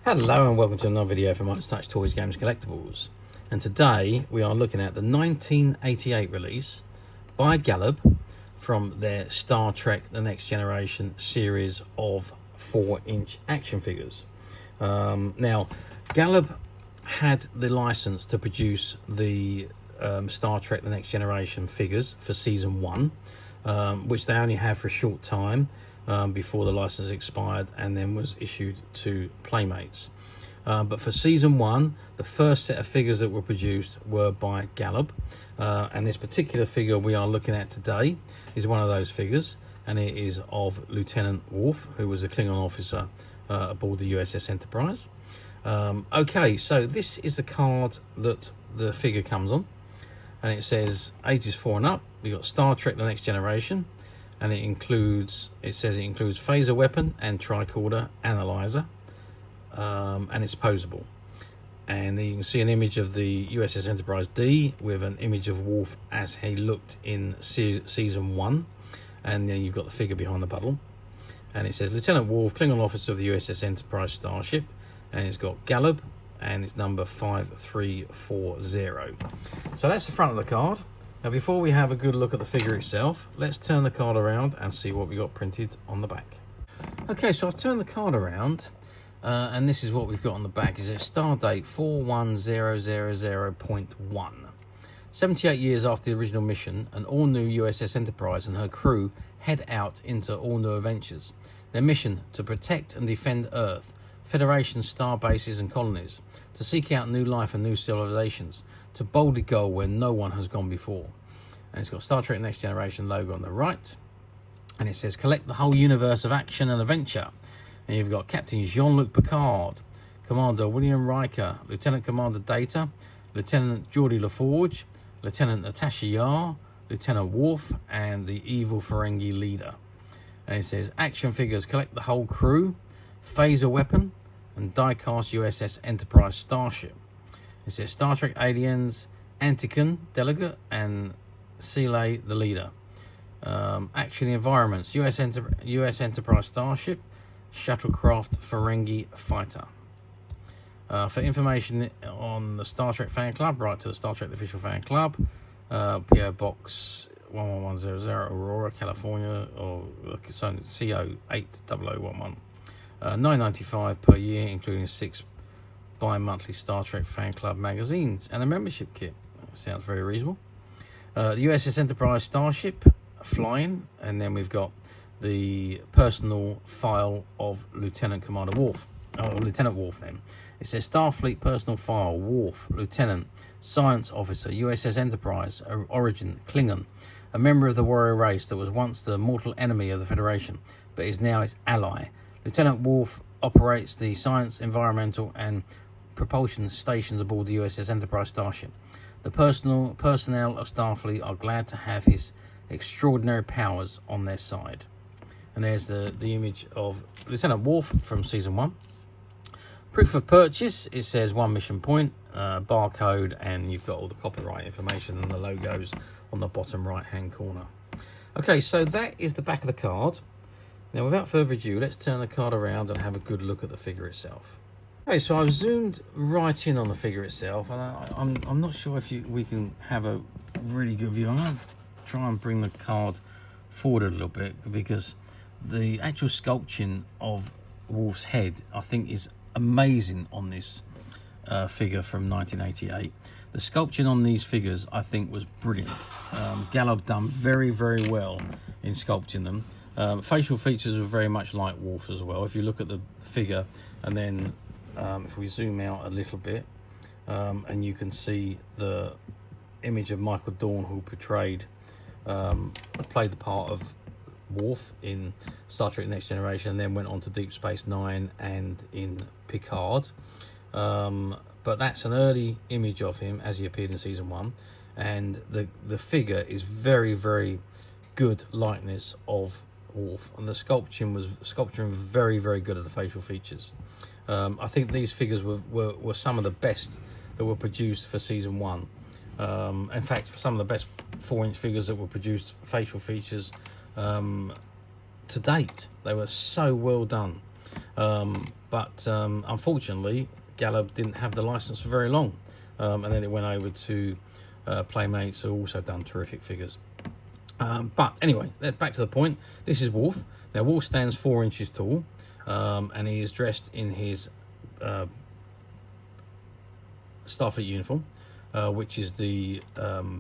Hello and welcome to another video from Midas Touch Toys, Games, Collectibles. And today we are looking at the 1988 release by Galoob from their Star Trek The Next Generation series of 4-inch action figures. Now, Galoob had the license to produce the Star Trek The Next Generation figures for Season 1, which they only had for a short time. Before the license expired and then was issued to Playmates. But for Season 1, the first set of figures that were produced were by Galoob, and this particular figure we are looking at today is one of those figures, and it is of Lieutenant Worf, who was a Klingon officer aboard the USS Enterprise. Okay, so this is the card that the figure comes on, and it says ages 4 and up. We've got Star Trek The Next Generation, and it says it includes phaser weapon and tricorder analyzer, and it's poseable. And then you can see an image of the USS Enterprise D with an image of Worf as he looked in Season 1, and then you've got the figure behind the puddle, and it says Lieutenant Worf, Klingon officer of the USS Enterprise starship, and it's got Galoob, and it's number 5340. So that's the front of the card. Now, before we have a good look at the figure itself, let's turn the card around and see what we got printed on the back. Okay, so I've turned the card around, and this is what we've got on the back. Is a star date 41000.1. 78 years after the original mission, an all-new USS Enterprise and her crew head out into all-new adventures. Their mission: to protect and defend Earth, Federation star bases and colonies, to seek out new life and new civilizations, to boldly go where no one has gone before. And it's got Star Trek Next Generation logo on the right, and it says collect the whole universe of action and adventure. And you've got Captain Jean-Luc Picard, Commander William Riker, Lieutenant Commander Data, Lieutenant Geordi LaForge, Lieutenant Natasha Yar, Lieutenant Worf, and the evil Ferengi leader. And it says action figures collect the whole crew, phaser weapon, and die-cast USS Enterprise starship. It says Star Trek aliens, Antican delegate, and Sele the leader. Action environments: US Enterprise starship, shuttlecraft Ferengi fighter. For information on the Star Trek fan club, write to the Star Trek official fan club, PO Box 11100, Aurora, California, or CO 80011. $9.95 per year, including 6 bi-monthly Star Trek fan club magazines and a membership kit. Sounds very reasonable. The USS Enterprise starship flying, and then we've got the personal file of Lieutenant Commander Worf, or Lieutenant Worf. Then it says Starfleet personal file, Worf, Lieutenant, Science Officer, USS Enterprise, origin Klingon, a member of the warrior race that was once the mortal enemy of the Federation, but is now its ally. Lieutenant Worf operates the science, environmental, and propulsion stations aboard the USS Enterprise starship. The personnel of Starfleet are glad to have his extraordinary powers on their side. And there's the image of Lieutenant Worf from Season 1. Proof of purchase, it says 1 mission point, barcode, and you've got all the copyright information and the logos on the bottom right hand corner. Okay, so that is the back of the card. Now, without further ado, let's turn the card around and have a good look at the figure itself. Okay, so I've zoomed right in on the figure itself, and I'm not sure if we can have a really good view. I'm going to try and bring the card forward a little bit, because the actual sculpting of Worf's head, I think, is amazing on this figure from 1988. The sculpting on these figures, I think, was brilliant. Galoob done very, very well in sculpting them. Facial features are very much like Worf as well. If you look at the figure, and then if we zoom out a little bit, and you can see the image of Michael Dorn, who played the part of Worf in Star Trek Next Generation, and then went on to Deep Space Nine and in Picard. But that's an early image of him as he appeared in Season 1, and the figure is very, very good likeness of Worf, and the sculpture was very, very good at the facial features. I think these figures were some of the best that were produced for Season 1. In fact, some of the best 4-inch figures that were produced, facial features to date. They were so well done. but unfortunately Galoob didn't have the license for very long, and then it went over to Playmates, who also done terrific figures. But anyway, back to the point. This is Worf. Now Worf stands 4 inches tall, and he is dressed in his Starfleet uniform, which is the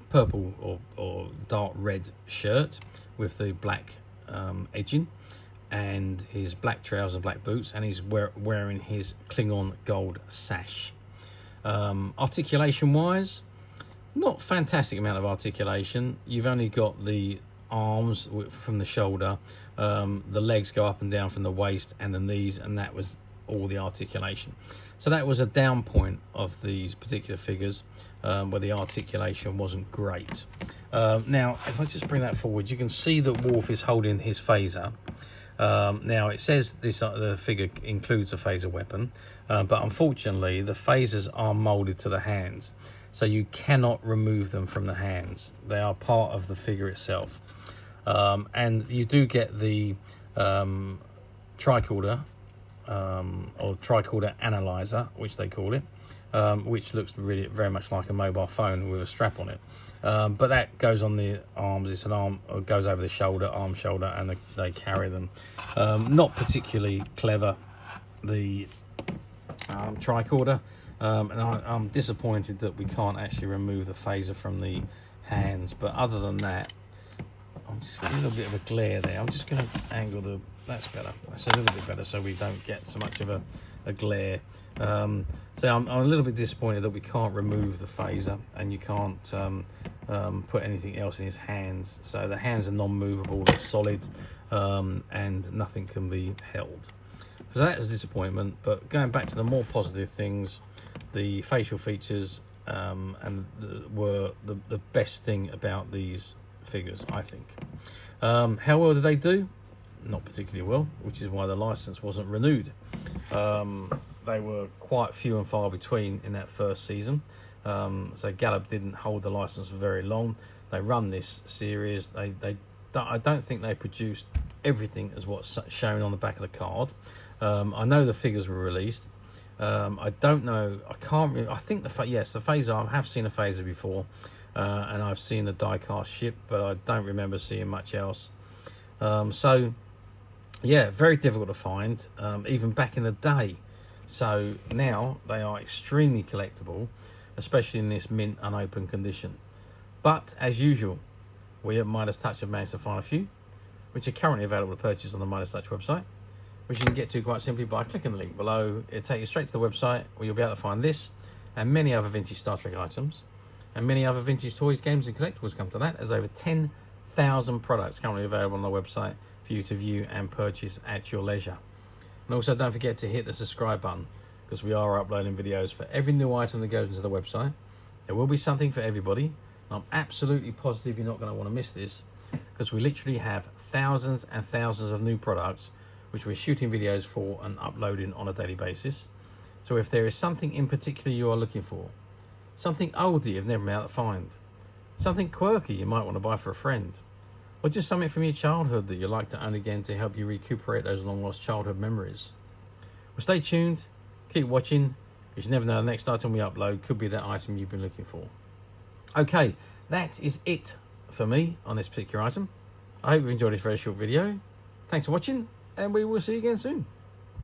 purple or dark red shirt with the black edging, and his black trousers and black boots, and he's wearing his Klingon gold sash. Articulation wise, not fantastic amount of articulation. You've only got the arms from the shoulder, the legs go up and down from the waist and the knees, and that was all the articulation. So that was a down point of these particular figures, where the articulation wasn't great. Now if I just bring that forward, you can see that Worf is holding his phaser. Now it says the figure includes a phaser weapon, but unfortunately the phasers are molded to the hands, so you cannot remove them from the hands. They are part of the figure itself. And you do get the tricorder or Tricorder Analyzer, which they call it, which looks really very much like a mobile phone with a strap on it. But that goes on the arms. It's an arm, or goes over the shoulder, arm, shoulder, and they carry them. Not particularly clever, the tricorder, and I'm disappointed that we can't actually remove the phaser from the hands. But other than that, I'm just a little bit of a glare there. I'm just going to angle that's better. That's a little bit better, so we don't get so much of a glare. So I'm a little bit disappointed that we can't remove the phaser, and you can't put anything else in his hands. So the hands are non-movable, they're solid, and nothing can be held. So that was a disappointment. But going back to the more positive things, the facial features were the best thing about these figures, I think. How well did they do? Not particularly well, which is why the license wasn't renewed. They were quite few and far between in that first season, so Galoob didn't hold the license for very long. They run this series. I don't think they produced everything as what's shown on the back of the card. I know the figures were released. I don't know. I can't. I think the phaser. I have seen a phaser before, and I've seen the die-cast ship, but I don't remember seeing much else. So yeah, very difficult to find, even back in the day. So now they are extremely collectible, especially in this mint unopened condition. But as usual, we at Midas Touch have managed to find a few, which are currently available to purchase on the Midas Touch website, which you can get to quite simply by clicking the link below. It'll take you straight to the website, where you'll be able to find this and many other vintage Star Trek items, and many other vintage toys, games and collectibles come to that. There's over 10,000 products currently available on the website for you to view and purchase at your leisure. And also don't forget to hit the subscribe button, because we are uploading videos for every new item that goes into the website. There will be something for everybody. And I'm absolutely positive you're not going to want to miss this, because we literally have thousands and thousands of new products which we're shooting videos for and uploading on a daily basis. So if there is something in particular you are looking for, something old that you've never been able to find, something quirky you might want to buy for a friend, or just something from your childhood that you like to own again to help you recuperate those long lost childhood memories. Well, stay tuned, keep watching, because you never know, the next item we upload could be that item you've been looking for. Okay, that is it for me on this particular item. I hope you've enjoyed this very short video. Thanks for watching, and we will see you again soon.